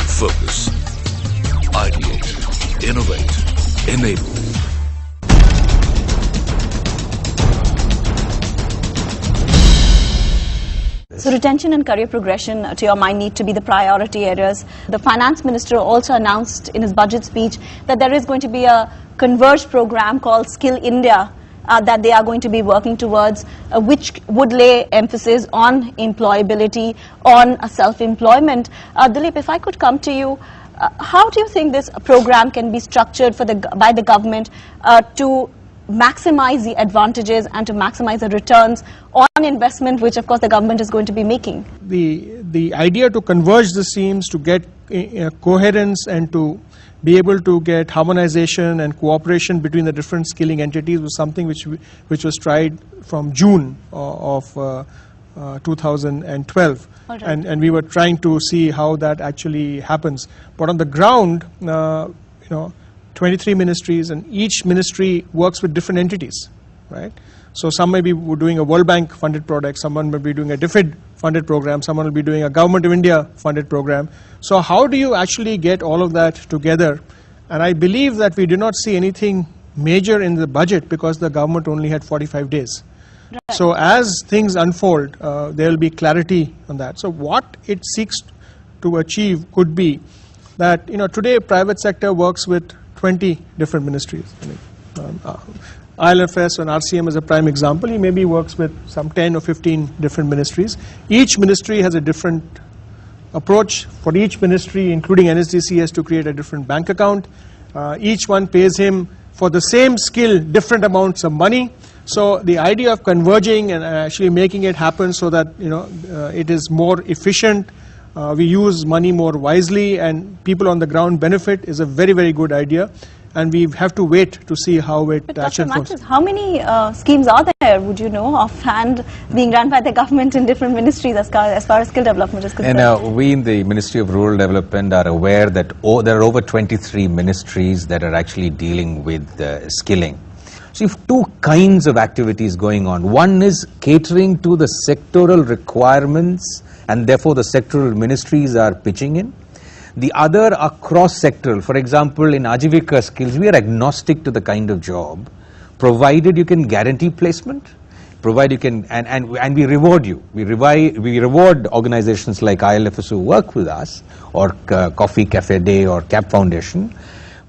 Focus. Ideate. Innovate. Enable. So retention and career progression, to your mind, need to be the priority areas. The finance minister also announced in his budget speech that there is going to be a converged program called Skill India that they are going to be working towards, which would lay emphasis on employability, on self-employment. Dilip, if I could come to you, how do you think this program can be structured by the government to maximize the advantages and to maximize the returns on investment, which of course the government is going to be making? The idea to converge the schemes, to get coherence and to be able to get harmonization and cooperation between the different skilling entities was something which was tried from June of 2012. Right. And we were trying to see how that actually happens. But on the ground, 23 ministries, and each ministry works with different entities, right? So some may be doing a World Bank funded product, someone may be doing a DFID funded program, someone will be doing a Government of India funded program. So how do you actually get all of that together? And I believe that we did not see anything major in the budget because the government only had 45 days. Right. So as things unfold, there will be clarity on that. So what it seeks to achieve could be that, today private sector works with 20 different ministries. ILFS and RCM is a prime example. He maybe works with some 10 or 15 different ministries. Each ministry has a different approach. For each ministry, including NSDC, has to create a different bank account. Each one pays him for the same skill different amounts of money. So the idea of converging and actually making it happen so that it is more efficient, we use money more wisely and people on the ground benefit is a very, very good idea. And we have to wait to see how it actually unfolds. How many schemes are there, would you know, offhand, being run by the government in different ministries as far as skill development is concerned? And we in the Ministry of Rural Development are aware that there are over 23 ministries that are actually dealing with skilling. So you have two kinds of activities going on. One is catering to the sectoral requirements, and therefore the sectoral ministries are pitching in. The other are cross-sectoral. For example, in Ajivika skills, we are agnostic to the kind of job, provided you can guarantee placement, provided you can, and we reward you. We reward organizations like ILFS who work with us, or Coffee Cafe Day or CAP Foundation,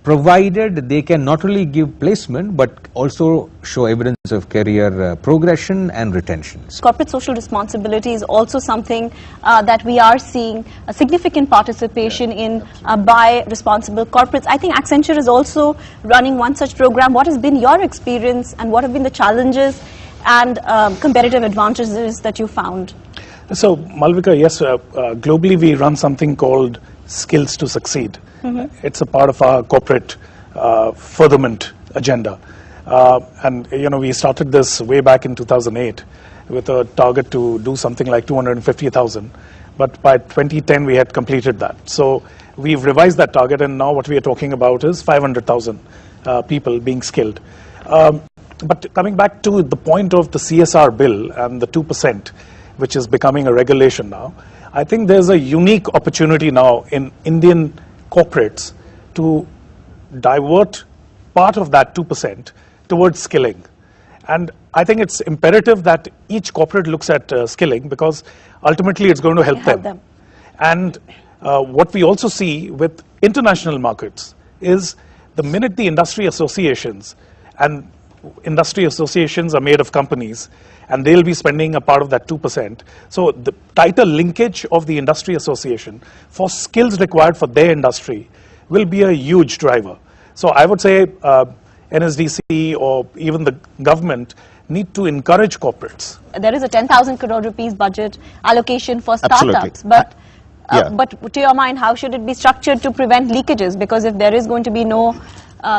provided they can not only give placement but also show evidence of career progression and retention. Corporate social responsibility is also something that we are seeing a significant participation in by responsible corporates. I think Accenture is also running one such program. What has been your experience and what have been the challenges and competitive advantages that you found? So Malvika, yes, globally we run something called Skills to Succeed. Mm-hmm. It's a part of our corporate furtherment agenda. And we started this way back in 2008 with a target to do something like 250,000. But by 2010 we had completed that. So we've revised that target, and now what we are talking about is 500,000 people being skilled. But coming back to the point of the CSR bill and the 2%, which is becoming a regulation now, I think there's a unique opportunity now in Indian corporates to divert part of that 2% towards skilling. And I think it's imperative that each corporate looks at skilling, because ultimately it's going to help them. And what we also see with international markets is the minute the industry associations, and industry associations are made of companies, and they'll be spending a part of that 2%. So the tighter linkage of the industry association for skills required for their industry will be a huge driver. So I would say NSDC or even the government need to encourage corporates. There is a 10,000 crore rupees budget allocation for startups. But to your mind, how should it be structured to prevent leakages? Because if there is going to be no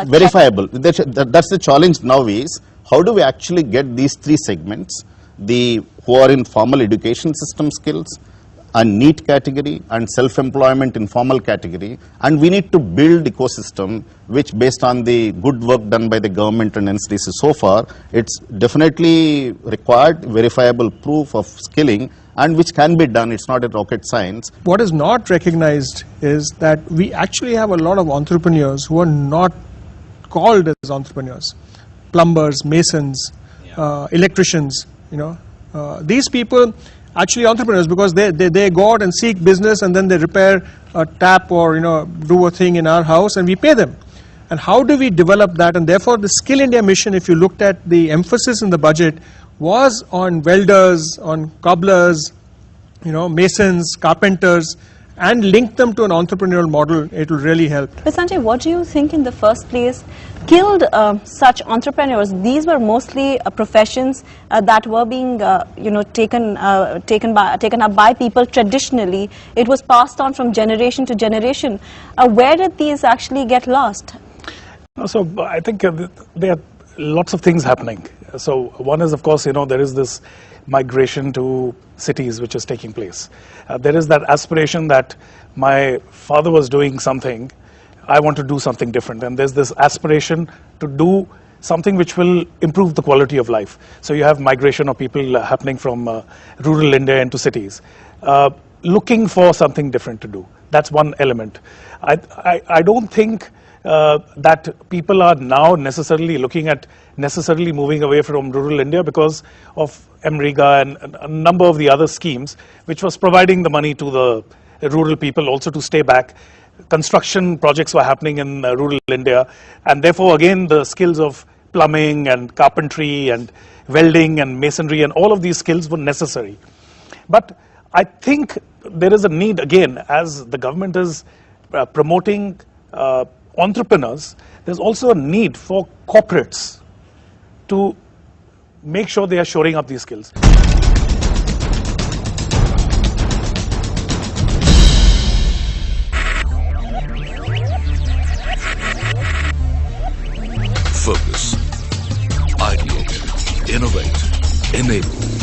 verifiable, that's the challenge now is, how do we actually get these three segments, who are in formal education system skills, and NEET category and self-employment informal category, and we need to build ecosystem which, based on the good work done by the government and NCDC so far, it's definitely required verifiable proof of skilling, and which can be done. It's not a rocket science. What is not recognized is that we actually have a lot of entrepreneurs who are not called as entrepreneurs. Plumbers, masons, electricians, these people actually entrepreneurs, because they go out and seek business, and then they repair a tap or do a thing in our house and we pay them. And how do we develop that? And therefore the Skill India mission, if you looked at the emphasis in the budget, was on welders, on cobblers, masons, carpenters, and link them to an entrepreneurial model. It will really help. But Sanjay, what do you think in the first place killed such entrepreneurs? These were mostly professions that were being taken up by people traditionally. It was passed on from generation to generation. Where did these actually get lost? So I think there are lots of things happening. So one is, of course, there is this migration to cities which is taking place. There is that aspiration that my father was doing something, I want to do something different. And there's this aspiration to do something which will improve the quality of life. So you have migration of people happening from rural India into cities, looking for something different to do. That's one element. I don't think that people are now necessarily looking at moving away from rural India because of MREGA and a number of the other schemes, which was providing the money to the rural people also to stay back. Construction projects were happening in rural India, and therefore again the skills of plumbing and carpentry and welding and masonry and all of these skills were necessary. But I think there is a need, again, as the government is promoting entrepreneurs, there's also a need for corporates to make sure they are shoring up these skills. Focus. Ideate. Innovate. Enable.